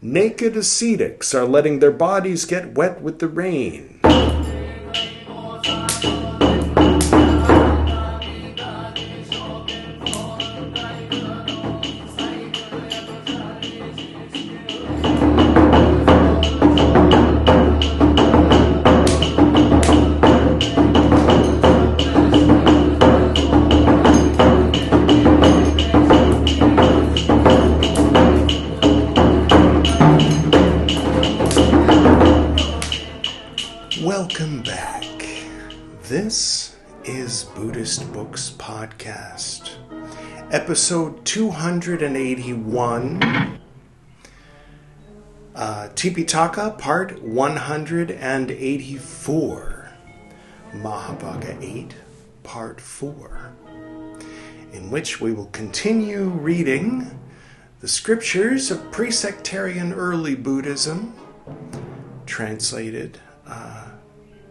Naked ascetics are letting their bodies get wet with the rain. Welcome back. This is Buddhist Books Podcast, episode 281, TIPIṭAKA, part 184, Mahāvagga VIII, part 4, in which we will continue reading the scriptures of pre-sectarian early Buddhism, translated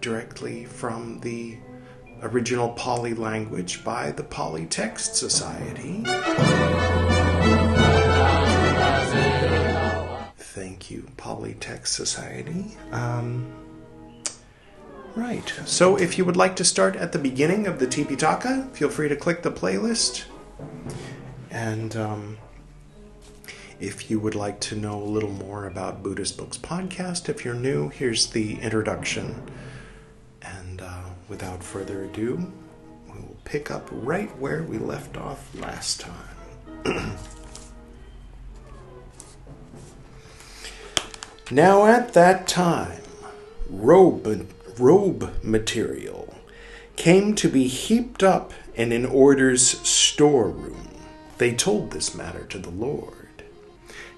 directly from the original Pali language by the Pali Text Society. Thank you, Pali Text Society. Right, so if you would like to start at the beginning of the TIPIṭAKA, feel free to click the playlist. And if you would like to know a little more about Buddhist Books Podcast, if you're new, here's the introduction. And without further ado, we will pick up right where we left off last time. Now at that time, robe material came to be heaped up in an order's storeroom. They told this matter to the Lord.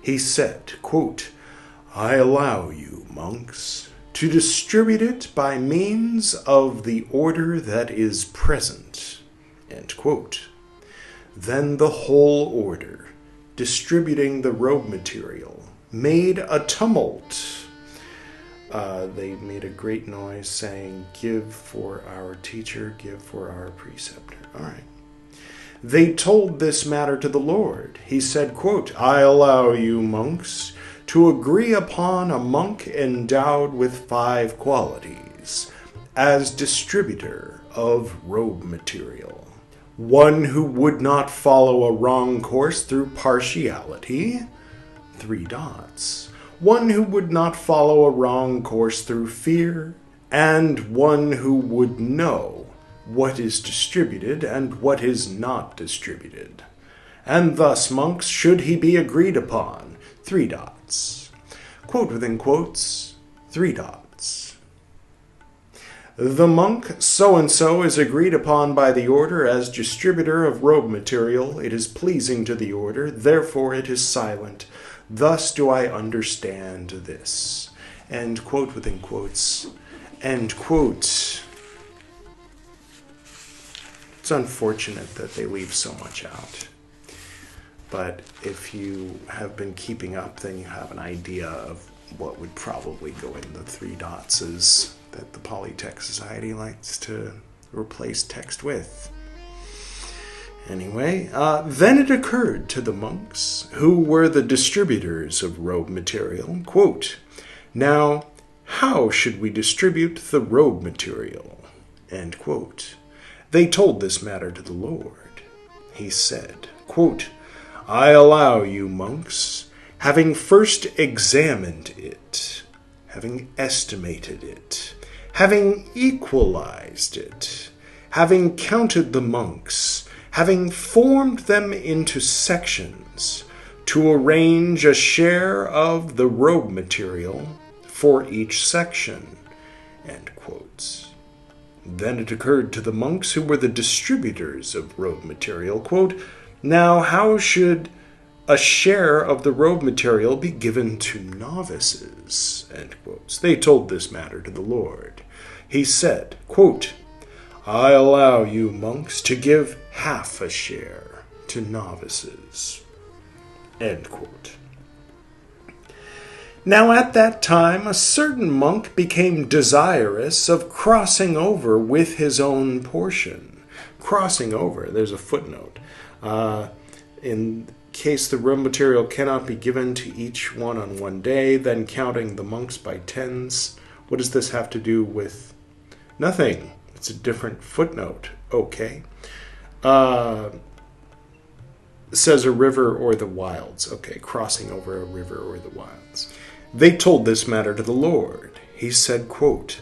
He said, quote, "I allow you, monks, to distribute it by means of the order that is present." End quote. Then the whole order, distributing the robe material, made a tumult. They made a great noise saying, "Give for our teacher, give for our preceptor." All right. They told this matter to the Lord. He said, quote, "I allow you, monks, to agree upon a monk endowed with 5 qualities as distributor of robe material. One who would not follow a wrong course through partiality, 3 dots. One who would not follow a wrong course through fear, and one who would know what is distributed and what is not distributed. And thus, monks, should he be agreed upon, 3 dots. Quote within quotes, 3 dots. The monk so-and-so is agreed upon by the order as distributor of robe material. It is pleasing to the order, therefore it is silent. Thus do I understand this. End quote within quotes. End quote. It's unfortunate that they leave so much out. But if you have been keeping up, then you have an idea of what would probably go in the 3 dots that the Pali Text Society likes to replace text with. Anyway, then it occurred to the monks, who were the distributors of robe material, quote, "Now, how should we distribute the robe material?" End quote. They told this matter to the Lord. He said, quote, "I allow you, monks, having first examined it, having estimated it, having equalized it, having counted the monks, having formed them into sections, to arrange a share of the robe material for each section." End quotes. Then it occurred to the monks, who were the distributors of robe material, quote, "Now how should a share of the robe material be given to novices?" End quotes. They told this matter to the Lord. He said, quote, "I allow you, monks, to give half a share to novices." End quote. Now at that time a certain monk became desirous of crossing over with his own portion. Crossing over, there's a footnote. In case the robe material cannot be given to each one on one day, then counting the monks by tens. What does this have to do with nothing? It's a different footnote. Okay. Says a river or the wilds. Okay, crossing over a river or the wilds. They told this matter to the Lord. He said, quote,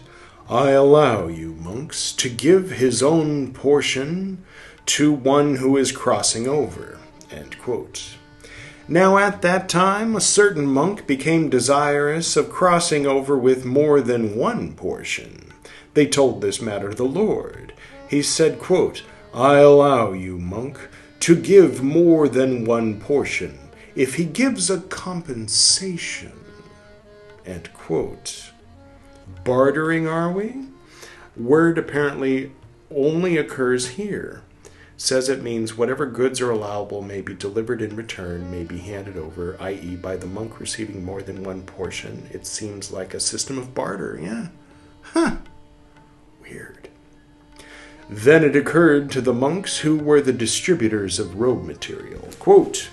I allow you, monks, to give his own portion to one who is crossing over. End quote. Now at that time, a certain monk became desirous of crossing over with more than one portion. They told this matter to the Lord. He said, quote, I allow you, monk, to give more than one portion, if he gives a compensation. End quote. Bartering, are we? Word apparently only occurs here. Says it means whatever goods are allowable may be delivered in return, may be handed over, i.e. by the monk receiving more than one portion. It seems like a system of barter, yeah. Huh. Weird. Then it occurred to the monks who were the distributors of robe material. Quote,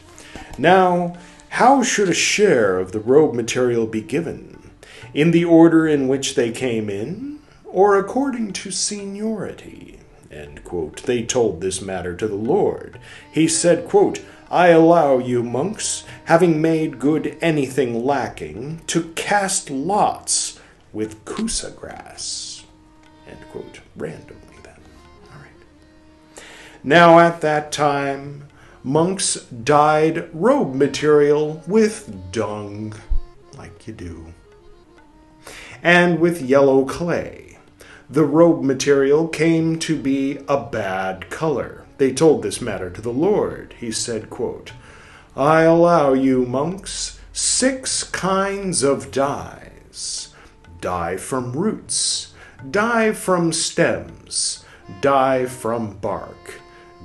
now, how should a share of the robe material be given? In the order in which they came in, or according to seniority? End quote. They told this matter to the Lord. He said, quote, I allow you, monks, having made good anything lacking, to cast lots with kusa grass. End quote. Randomly then. All right. Now at that time, monks dyed robe material with dung, like you do, and with yellow clay. The robe material came to be a bad color. They told this matter to the Lord. He said, quote, I allow you, monks, 6 kinds of dyes. Dye from roots, dye from stems, dye from bark,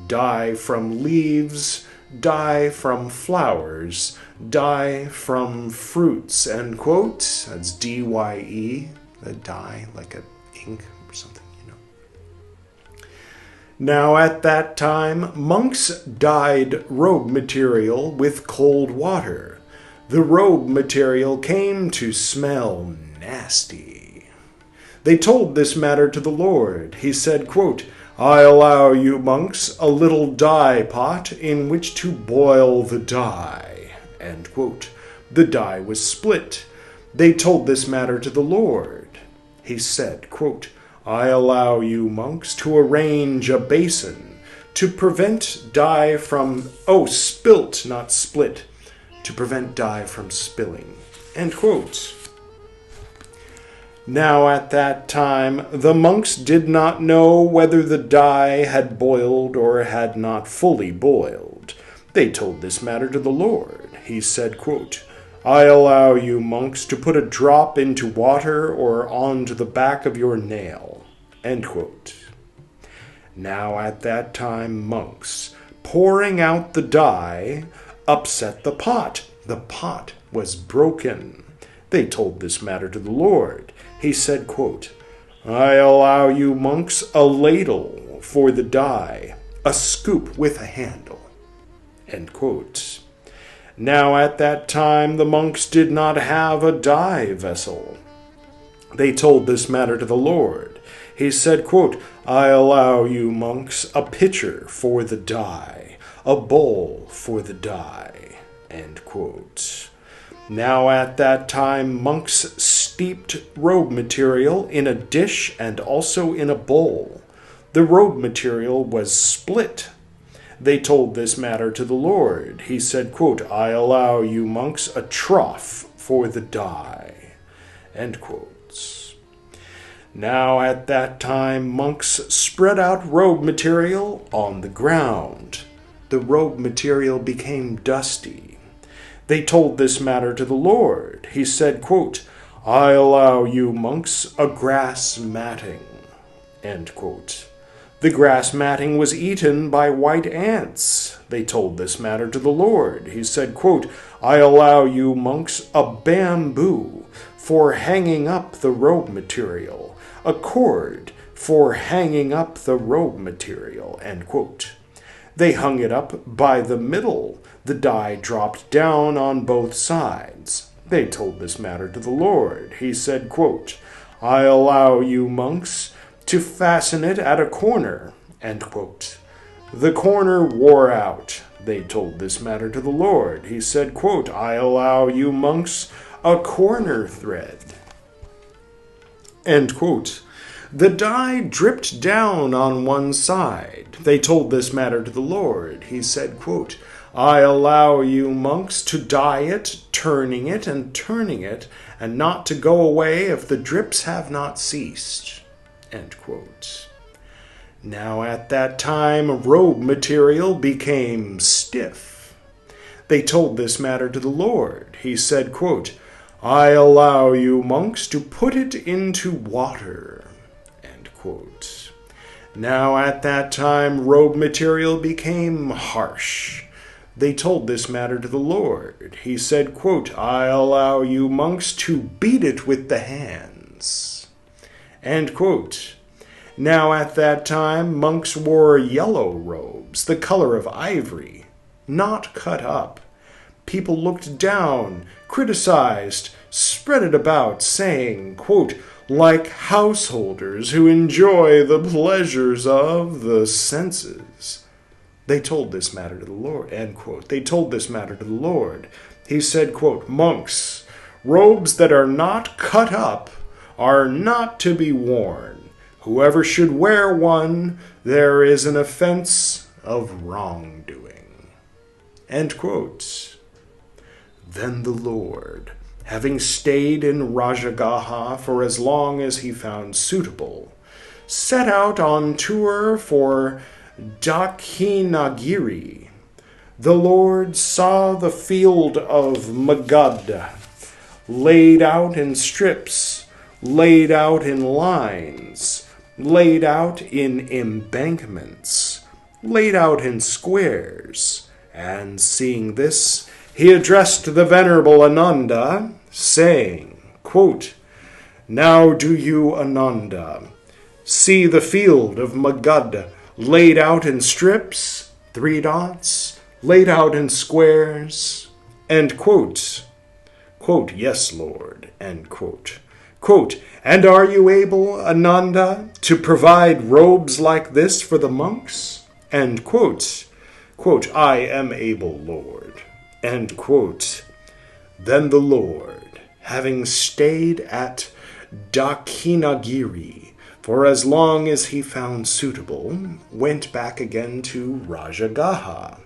dye from leaves, dye from flowers, dye from fruits. End quote. That's D-Y-E, the dye, like a ink or something, you know. Now at that time, monks dyed robe material with cold water. The robe material came to smell nasty. They told this matter to the Lord. He said, quote, I allow you, monks, a little dye pot in which to boil the dye. End quote. The dye was split. They told this matter to the Lord. He said, quote, I allow you, monks, to arrange a basin to prevent dye from, spilt, not split, to prevent dye from spilling. End quote. Now at that time, the monks did not know whether the dye had boiled or had not fully boiled. They told this matter to the Lord. He said, quote, I allow you, monks, to put a drop into water or onto the back of your nail. End quote. Now at that time, monks, pouring out the dye, upset the pot. The pot was broken. They told this matter to the Lord. He said, quote, I allow you, monks, a ladle for the dye, a scoop with a handle. End quote. Now at that time the monks did not have a dye vessel. They told this matter to the Lord. He said, quote, I allow you, monks, a pitcher for the dye, a bowl for the dye. End quote. Now at that time monks steeped robe material in a dish and also in a bowl. The robe material was split. They told this matter to the Lord. He said, quote, I allow you, monks, a trough for the dye. End quotes. Now at that time, monks spread out robe material on the ground. The robe material became dusty. They told this matter to the Lord. He said, quote, I allow you, monks, a grass matting. End quote. The grass matting was eaten by white ants. They told this matter to the Lord. He said, quote, I allow you, monks, a bamboo for hanging up the robe material, a cord for hanging up the robe material. End quote. They hung it up by the middle. The die dropped down on both sides. They told this matter to the Lord. He said, quote, "I allow you monks to fasten it at a corner." End quote. The corner wore out. They told this matter to the Lord. He said, quote, "I allow you monks a corner thread." End quote. The dye dripped down on one side. They told this matter to the Lord. He said, quote, "I allow you monks to dye it, turning it, and not to go away if the drips have not ceased." End quote. Now at that time, robe material became stiff. They told this matter to the Lord. He said, quote, "I allow you monks to put it into water." End quote. Now at that time, robe material became harsh. They told this matter to the Lord. He said, quote, "I allow you monks to beat it with the hands." End quote. Now at that time, monks wore yellow robes, the color of ivory, not cut up. People looked down, criticized, spread it about, saying, quote, "like householders who enjoy the pleasures of the senses." They told this matter to the Lord. End quote. They told this matter to the Lord. He said, quote, "Monks, robes that are not cut up are not to be worn. Whoever should wear one, there is an offense of wrongdoing." End quote. Then the Lord, having stayed in Rajagaha for as long as he found suitable, set out on tour for Dakshinagiri. The Lord saw the field of Magadha, laid out in strips, laid out in lines, laid out in embankments, laid out in squares, and seeing this, he addressed the Venerable Ananda, saying, quote, "Now do you, Ananda, see the field of Magadha laid out in strips, 3 dots, laid out in squares?" End quote. Quote, "Yes, Lord." End quote. Quote, "And are you able, Ananda, to provide robes like this for the monks?" End quote. Quote, "I am able, Lord." End quote. Then the Lord, having stayed at Dakshinagiri for as long as he found suitable, went back again to Rajagaha.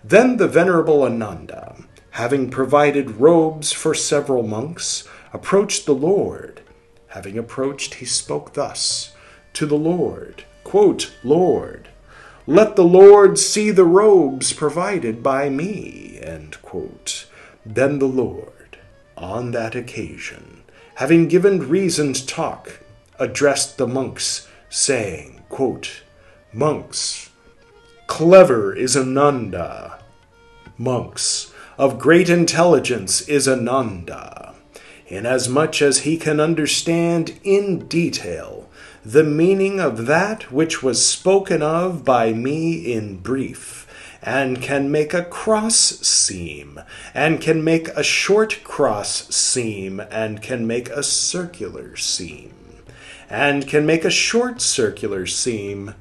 Then the Venerable Ananda, having provided robes for several monks, approached the Lord. Having approached, he spoke thus to the Lord, quote, "Lord, let the Lord see the robes provided by me." End quote. Then the Lord, on that occasion, having given reasoned talk, addressed the monks, saying, quote, "Monks, clever is Ananda. Monks, of great intelligence is Ananda, inasmuch as he can understand in detail the meaning of that which was spoken of by me in brief, and can make a cross seem, and can make a short cross seem, and can make a circular seam, and can make a short circular seam,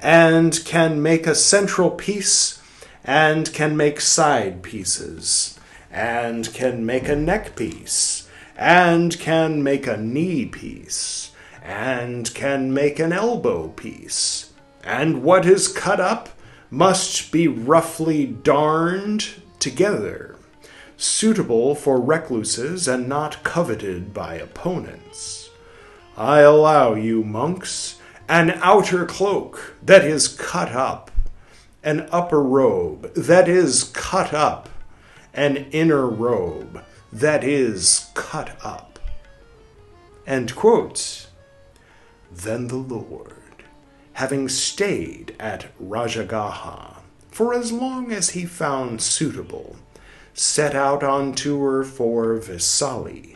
and can make a central piece, and can make side pieces, and can make a neck piece, and can make a knee piece, and can make an elbow piece. And what is cut up must be roughly darned together, suitable for recluses and not coveted by opponents. I allow you, monks, an outer cloak that is cut up, an upper robe that is cut up, an inner robe that is cut up." End quote. Then the Lord, having stayed at Rajagaha for as long as he found suitable, set out on tour for Vesali.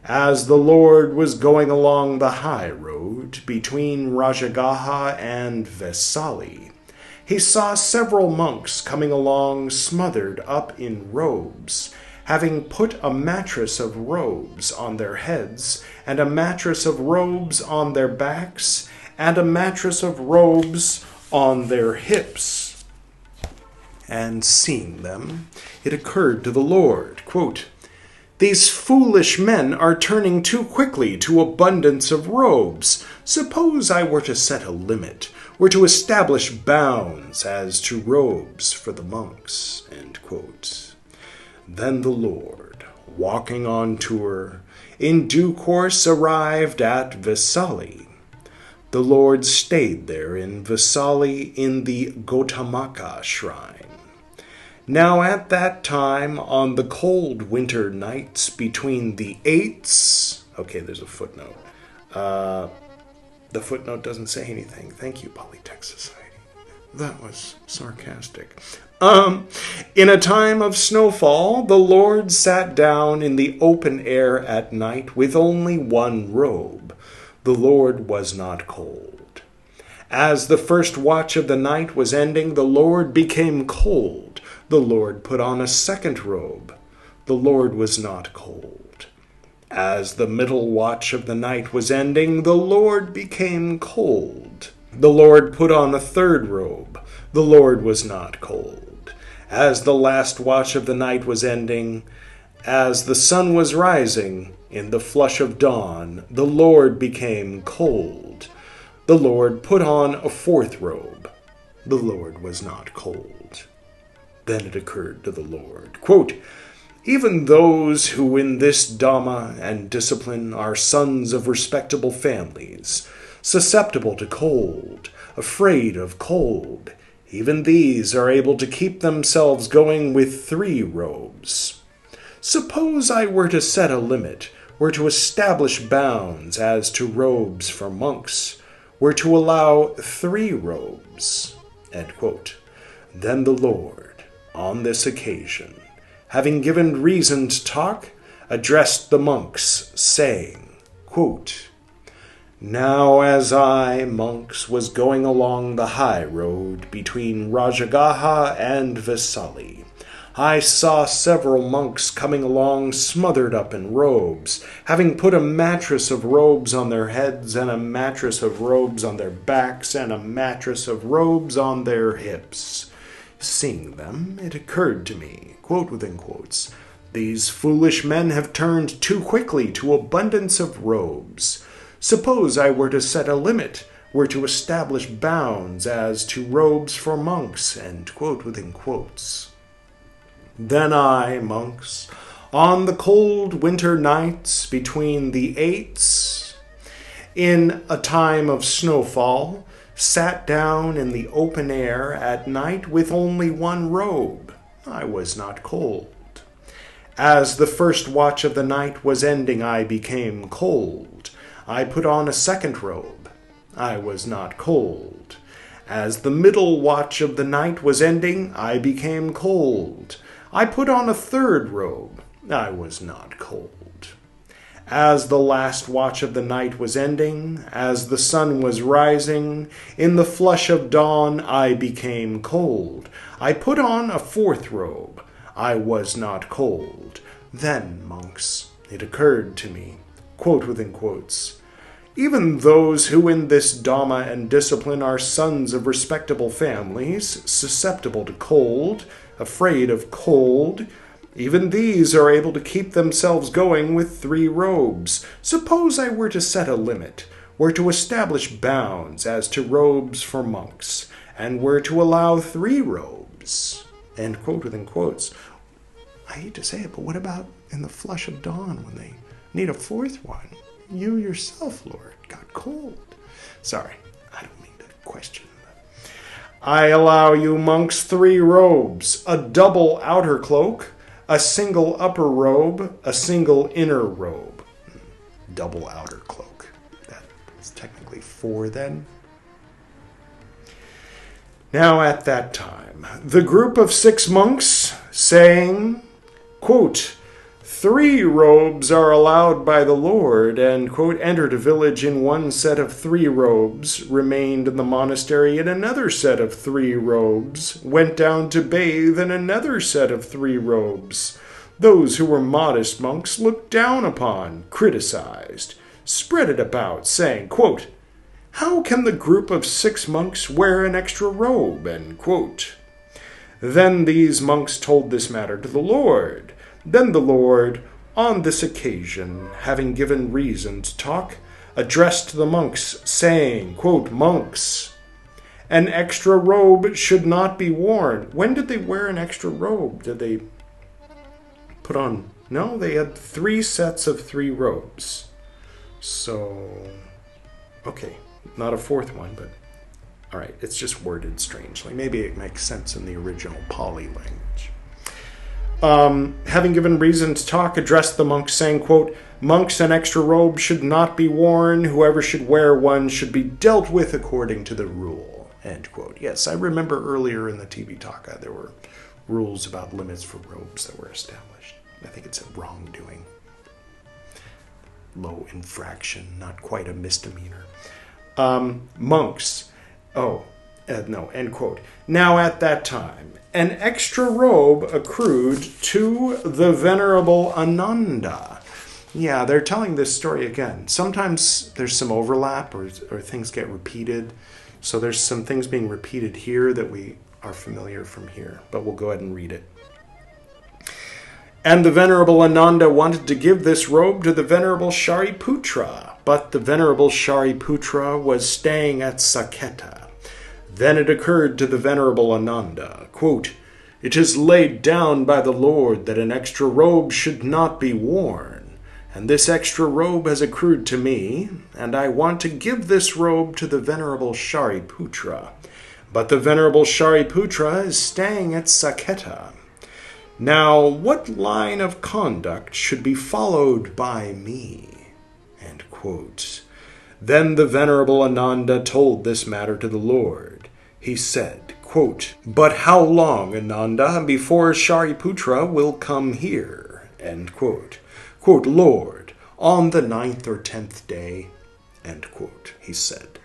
As the Lord was going along the high road between Rajagaha and Vesali, he saw several monks coming along smothered up in robes, having put a mattress of robes on their heads, and a mattress of robes on their backs, and a mattress of robes on their hips. And seeing them, it occurred to the Lord, quote, "These foolish men are turning too quickly to abundance of robes. Suppose I were to set a limit, were to establish bounds as to robes for the monks." End quote. Then the Lord, walking on tour, in due course arrived at Vesali. The Lord stayed there in Vesali in the Gautamaka shrine. Now at that time, on the cold winter nights between the 8s... Okay, there's a footnote. The footnote doesn't say anything. Thank you, Polytech Society. That was sarcastic. In a time of snowfall, the Lord sat down in the open air at night with only one robe. The Lord was not cold. As the first watch of the night was ending, the Lord became cold. The Lord put on a second robe. The Lord was not cold. As the middle watch of the night was ending, the Lord became cold. The Lord put on a third robe. The Lord was not cold. As the last watch of the night was ending, as the sun was rising in the flush of dawn, the Lord became cold. The Lord put on a fourth robe. The Lord was not cold. Then it occurred to the Lord, quote, "Even those who in this Dhamma and discipline are sons of respectable families, susceptible to cold, afraid of cold, even these are able to keep themselves going with 3 robes. Suppose I were to set a limit, were to establish bounds as to robes for monks, were to allow 3 robes." End quote. Then the Lord, on this occasion, having given reason to talk, addressed the monks, saying, quote, "Now as I, monks, was going along the high road between Rajagaha and Vesali, I saw several monks coming along smothered up in robes, having put a mattress of robes on their heads, and a mattress of robes on their backs, and a mattress of robes on their hips. Seeing them, it occurred to me, quote within quotes, these foolish men have turned too quickly to abundance of robes. Suppose I were to set a limit, were to establish bounds as to robes for monks, end quote within quotes. Then I, monks, on the cold winter nights between the 8s, in a time of snowfall, sat down in the open air at night with only one robe. I was not cold. As the first watch of the night was ending, I became cold. I put on a second robe. I was not cold. As the middle watch of the night was ending, I became cold. I put on a third robe. I was not cold. As the last watch of the night was ending, as the sun was rising, in the flush of dawn I became cold. I put on a fourth robe. I was not cold. Then, monks, it occurred to me, quote within quotes, even those who in this Dhamma and discipline are sons of respectable families, susceptible to cold, afraid of cold, even these are able to keep themselves going with 3 robes. Suppose I were to set a limit, were to establish bounds as to robes for monks, and were to allow 3 robes. End quote within quotes. I hate to say it, but what about in the flush of dawn when they need a 4th one? You yourself, Lord, got cold. Sorry, I don't mean to question that. I allow you, monks, 3 robes, a double outer cloak, a single upper robe, a single inner robe. Double outer cloak. That's technically 4 then. Now at that time, the group of 6 monks, saying, quote, 3 robes are allowed by the Lord, and, quote, entered a village in one set of 3 robes, remained in the monastery in another set of 3 robes, went down to bathe in another set of 3 robes. Those who were modest monks looked down upon, criticized, spread it about, saying, quote, how can the group of 6 monks wear an extra robe, end quote. Then these monks told this matter to the Lord. Then the Lord, on this occasion, having given reason to talk, addressed the monks, saying, quote, monks, an extra robe should not be worn. When did they wear an extra robe? Did they put on? No, they had 3 sets of 3 robes. So, okay, not a 4th one, but all right, it's just worded strangely. Maybe it makes sense in the original Pali language. Having given reason to talk, addressed the monks, saying, quote, monks, an extra robe should not be worn. Whoever should wear one should be dealt with according to the rule, end quote. Yes, I remember earlier in the TIPIṭAKA there were rules about limits for robes that were established. I think it's a wrongdoing. Low infraction, not quite a misdemeanor. Monks, end quote. Now at that time, an extra robe accrued to the Venerable Ananda. Yeah, they're telling this story again. Sometimes there's some overlap or things get repeated. So there's some things being repeated here that we are familiar from here. But we'll go ahead and read it. And the Venerable Ananda wanted to give this robe to the Venerable Shariputra, but the Venerable Shariputra was staying at Saketa. Then it occurred to the Venerable Ananda, quote, it is laid down by the Lord that an extra robe should not be worn, and this extra robe has accrued to me, and I want to give this robe to the Venerable Shariputra, but the Venerable Shariputra is staying at Saketa. Now, what line of conduct should be followed by me? End quote. Then the Venerable Ananda told this matter to the Lord. He said, quote, but how long, Ananda, before Shariputra will come here? End quote. Quote, Lord, on the 9th or 10th day, end quote, he said.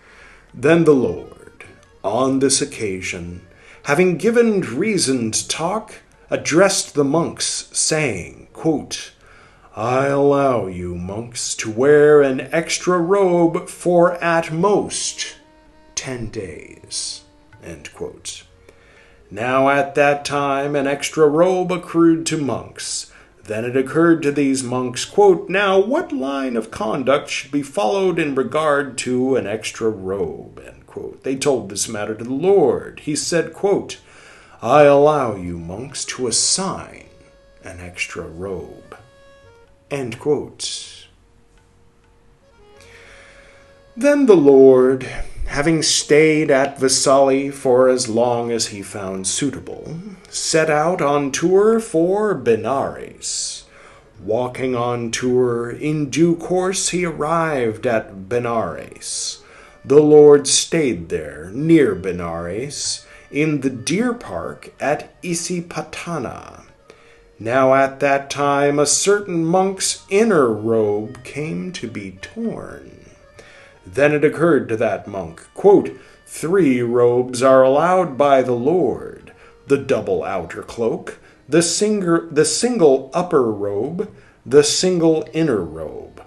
Then the Lord, on this occasion, having given reason to talk, addressed the monks, saying, quote, I allow you, monks, to wear an extra robe for at most 10 days. End quote. Now at that time an extra robe accrued to monks. Then it occurred to these monks, quote, now what line of conduct should be followed in regard to an extra robe? End quote. They told this matter to the Lord. He said, quote, I allow you, monks, to assign an extra robe. End quote. Then the Lord, having stayed at Vesali for as long as he found suitable, set out on tour for Benares. Walking on tour, in due course he arrived at Benares. The Lord stayed there, near Benares, in the deer park at Isipatana. Now at that time a certain monk's inner robe came to be torn. Then it occurred to that monk, quote, 3 robes are allowed by the Lord, the double outer cloak, the single upper robe, the single inner robe.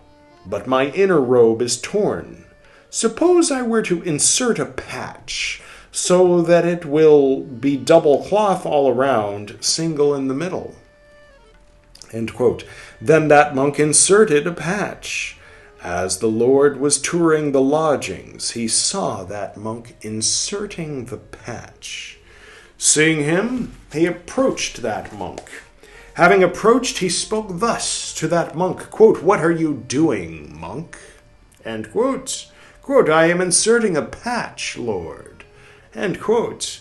But my inner robe is torn. Suppose I were to insert a patch, so that it will be double cloth all around, single in the middle. End quote. Then that monk inserted a patch. As the Lord was touring the lodgings, he saw that monk inserting the patch. Seeing him, he approached that monk. Having approached, he spoke thus to that monk, quote, what are you doing, monk? End quote. Quote, I am inserting a patch, Lord. End quote.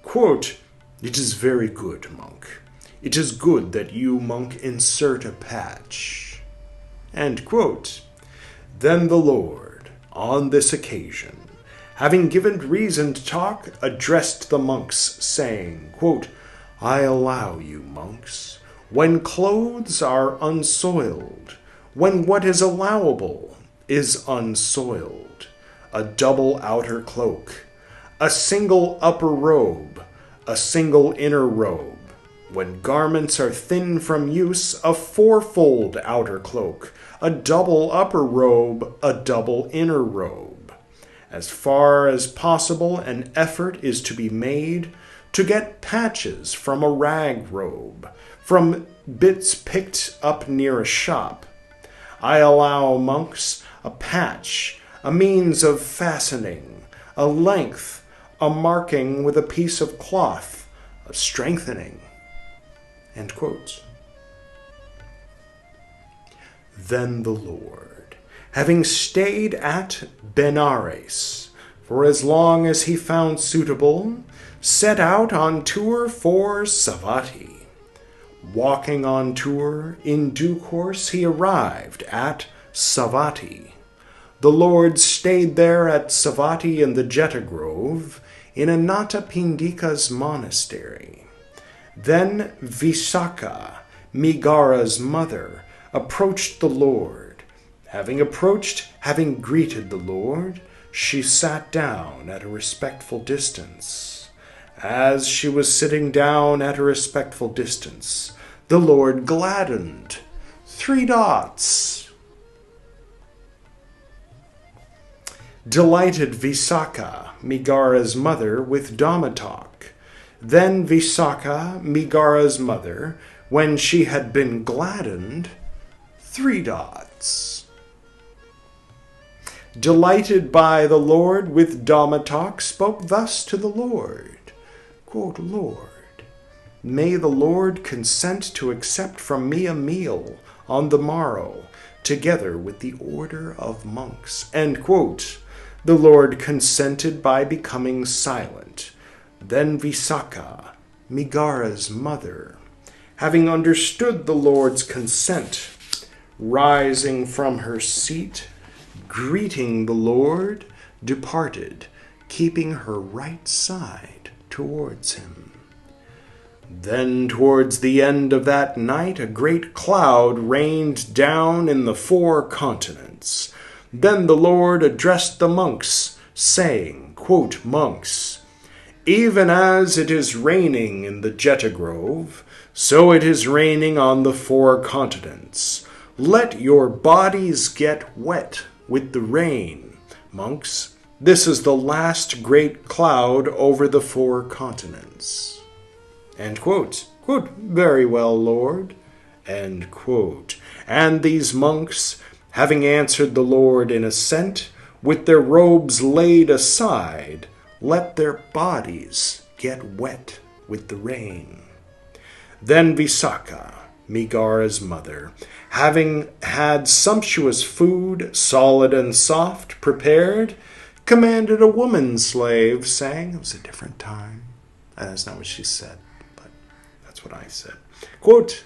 Quote, it is very good, monk. It is good that you, monk, insert a patch. End quote. Then the Lord, on this occasion, having given reason to talk, addressed the monks, saying, quote, I allow you, monks, when clothes are unsoiled, when what is allowable is unsoiled, a double outer cloak, a single upper robe, a single inner robe, when garments are thin from use, a fourfold outer cloak, a double upper robe, a double inner robe. As far as possible, an effort is to be made to get patches from a rag robe, from bits picked up near a shop. I allow monks a patch, a means of fastening, a length, a marking with a piece of cloth, a strengthening. End quote. Then the Lord, having stayed at Benares for as long as he found suitable, set out on tour for Savatthi. Walking on tour, in due course he arrived at Savatthi. The Lord stayed there at Savatthi in the Jeta Grove, in Anathapindika's monastery. Then Visakha, Megara's mother, approached the Lord. Having greeted the Lord, she sat down at a respectful distance. As she was sitting down at a respectful distance, the Lord gladdened. 3 dots. Delighted Visakha, Megara's mother, with Dhamma talk. Then Visakha, Megara's mother, when she had been gladdened, 3 dots. Delighted by the Lord with Dhamma talk, spoke thus to the Lord. Quote, Lord, may the Lord consent to accept from me a meal on the morrow, together with the order of monks. End quote. The Lord consented by becoming silent. Then Visakha, Megara's mother, having understood the Lord's consent, rising from her seat, greeting the Lord, departed, keeping her right side towards him. Then towards the end of that night a great cloud rained down in the 4 continents. Then the Lord addressed the monks, saying, quote, Monks, even as it is raining in the Jeta Grove, so it is raining on the 4 continents. Let your bodies get wet with the rain. Monks, this is the last great cloud over the 4 continents. End quote. Quote, very well, Lord. End quote. And these monks, having answered the Lord in assent, with their robes laid aside, let their bodies get wet with the rain. Then Visakha, Megara's mother, having had sumptuous food, solid and soft, prepared, commanded a woman slave, saying, it was a different time. That's not what she said, but that's what I said. Quote,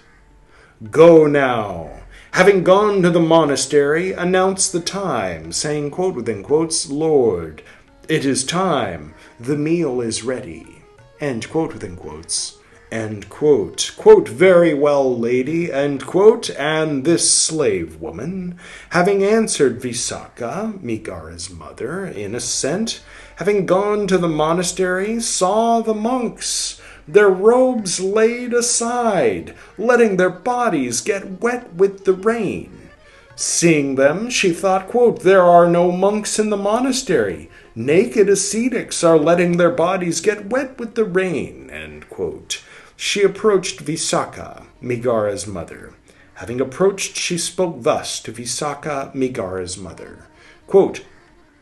go now. Having gone to the monastery, announce the time, saying, quote, within quotes, Lord, it is time, the meal is ready. End quote, within quotes. End quote. Quote, very well, lady, end quote. And this slave woman, having answered Visakha, Megara's mother, in assent, having gone to the monastery, saw the monks, their robes laid aside, letting their bodies get wet with the rain. Seeing them, she thought, quote, there are no monks in the monastery. Naked ascetics are letting their bodies get wet with the rain. End quote. She approached Visakha, Megara's mother. Having approached, she spoke thus to Visakha, Megara's mother. Quote,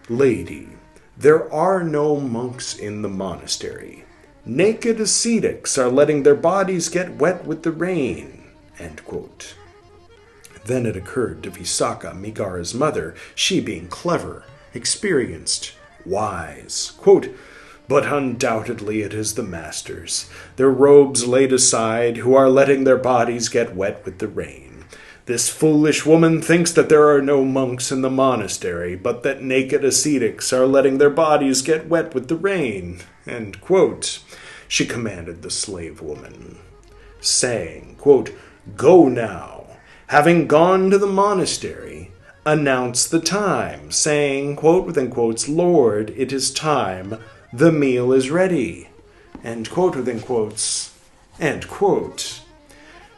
Lady, there are no monks in the monastery. Naked ascetics are letting their bodies get wet with the rain. End quote. Then it occurred to Visakha, Megara's mother, she being clever, experienced, wise, quote, but undoubtedly it is the masters, their robes laid aside, who are letting their bodies get wet with the rain. This foolish woman thinks that there are no monks in the monastery, but that naked ascetics are letting their bodies get wet with the rain. End quote. She commanded the slave woman, saying, quote, Go now, having gone to the monastery, announce the time, saying, quote within quotes, Lord, it is time, the meal is ready, end quote within quotes, end quote.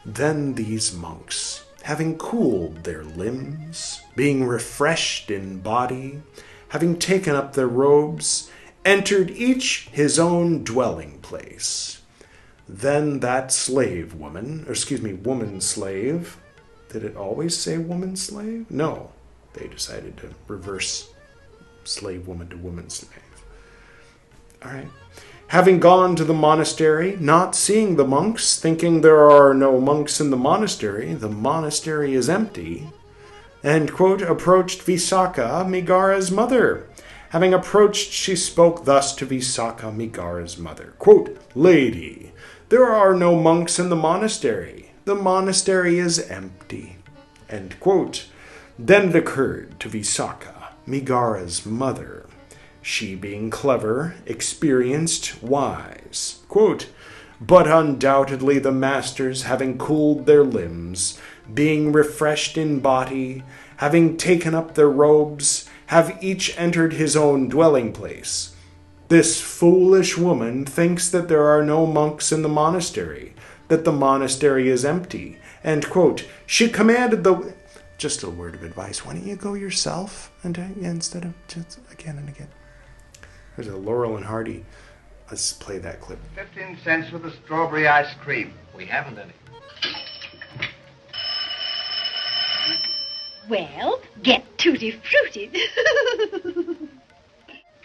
Then these monks, having cooled their limbs, being refreshed in body, having taken up their robes, entered each his own dwelling place. Then that woman slave, did it always say woman slave? No, they decided to reverse slave woman to woman slave. All right. Having gone to the monastery, not seeing the monks, thinking there are no monks in the monastery is empty, and, quote, approached Visakha, Migara's mother. Having approached, she spoke thus to Visakha, Migara's mother, quote, Lady, there are no monks in the monastery is empty, end quote. Then it occurred to Visakha, Migara's mother, she being clever, experienced, wise, quote, but undoubtedly the masters, having cooled their limbs, being refreshed in body, having taken up their robes, have each entered his own dwelling place. This foolish woman thinks that there are no monks in the monastery, that the monastery is empty, end quote. She commanded the... Just a word of advice. Why don't you go yourself instead of just again and again? There's a Laurel and Hardy. Let's play that clip. 15 cents for the strawberry ice cream. We haven't any. Well, get tutti frutti.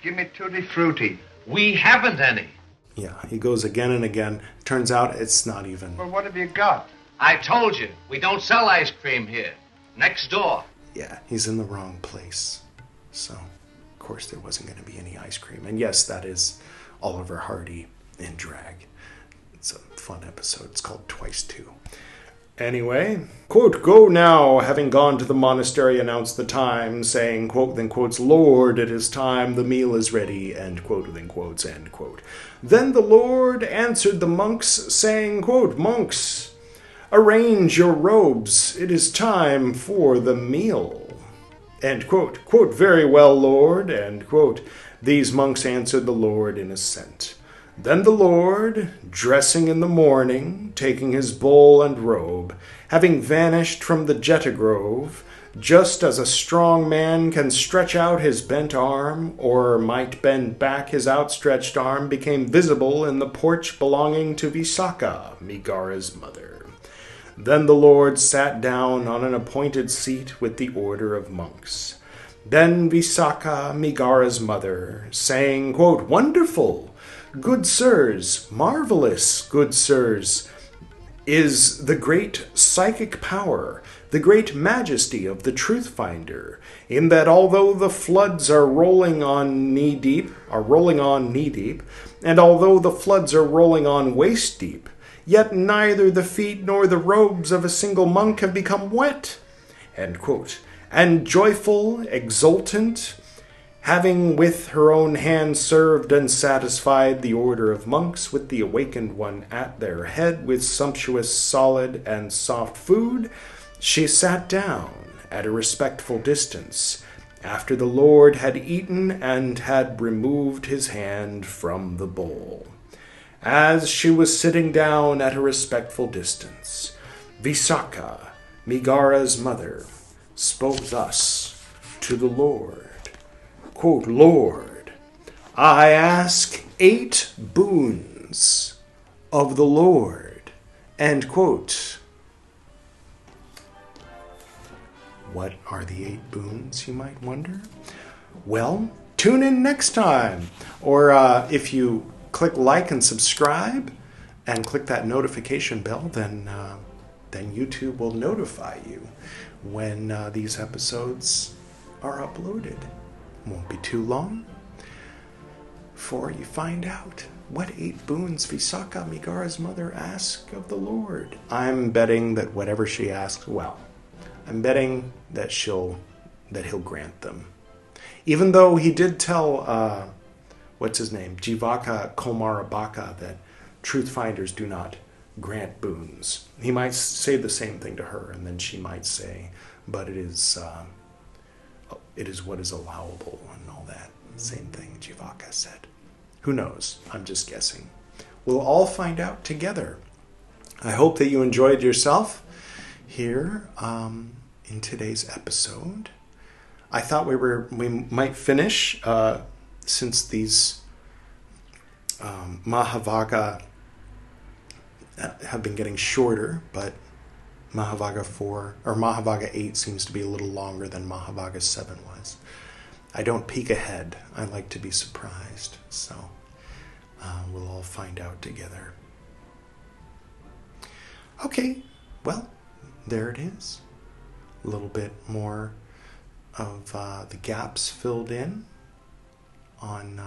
Give me tutti frutti. We haven't any. Yeah, he goes again and again. Turns out it's not even... Well, what have you got? I told you, we don't sell ice cream here. Next door. Yeah, he's in the wrong place. So, of course, there wasn't going to be any ice cream. And yes, that is Oliver Hardy in drag. It's a fun episode. It's called Twice Two. Anyway, quote, go now, having gone to the monastery, announce the time, saying, quote, then quotes, Lord, it is time, the meal is ready, end quote, then quotes, end quote. Then the Lord answered the monks, saying, quote, monks, arrange your robes, it is time for the meal, end quote. Quote, very well, Lord, end quote. These monks answered the Lord in assent. Then the Lord, dressing in the morning, taking his bowl and robe, having vanished from the Jeta grove, just as a strong man can stretch out his bent arm, or might bend back his outstretched arm, became visible in the porch belonging to Visakha, Migara's mother. Then the Lord sat down on an appointed seat with the order of monks. Then Visakha, Migara's mother, saying, quote, wonderful! Good sirs, marvelous, good sirs, is the great psychic power, the great majesty of the truth finder, in that although the floods are rolling on knee deep, and although the floods are rolling on waist deep, yet neither the feet nor the robes of a single monk have become wet, end quote. And joyful, exultant, having with her own hand served and satisfied the order of monks with the awakened one at their head with sumptuous, solid, and soft food, she sat down at a respectful distance, after the Lord had eaten and had removed his hand from the bowl. As she was sitting down at a respectful distance, Visakha, Migara's mother, spoke thus to the Lord. Quote, Lord, I ask 8 boons of the Lord, end quote. What are the 8 boons, you might wonder? Well, tune in next time. Or if you click like and subscribe and click that notification bell, then YouTube will notify you when these episodes are uploaded. Won't be too long before you find out what 8 boons Visakha, Migara's mother, asked of the Lord. I'm betting that whatever she asks, I'm betting that he'll grant them. Even though he did tell, what's his name, Jivaka Komarabaka, that truth finders do not grant boons. He might say the same thing to her, and then she might say, but it is what is allowable and all that. Same thing Jivaka said. Who knows? I'm just guessing. We'll all find out together. I hope that you enjoyed yourself here in today's episode. I thought we might finish since these Mahāvagga have been getting shorter, but Mahāvagga IV or Mahāvagga VIII seems to be a little longer than Mahāvagga VII was. I don't peek ahead. I like to be surprised, so we'll all find out together. Okay, well, there it is. A little bit more of the gaps filled in on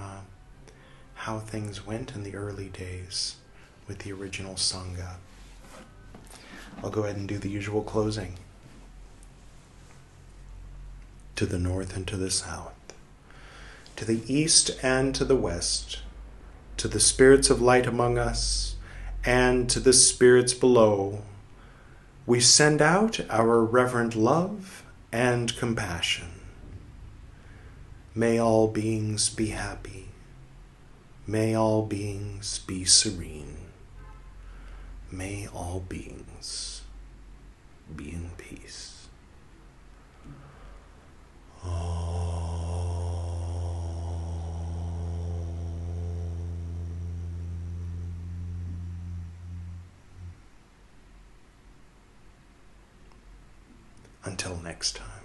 how things went in the early days with the original Sangha. I'll go ahead and do the usual closing. To the north and to the south, to the east and to the west, to the spirits of light among us, and to the spirits below, we send out our reverent love and compassion. May all beings be happy. May all beings be serene. May all beings be in peace. Until next time.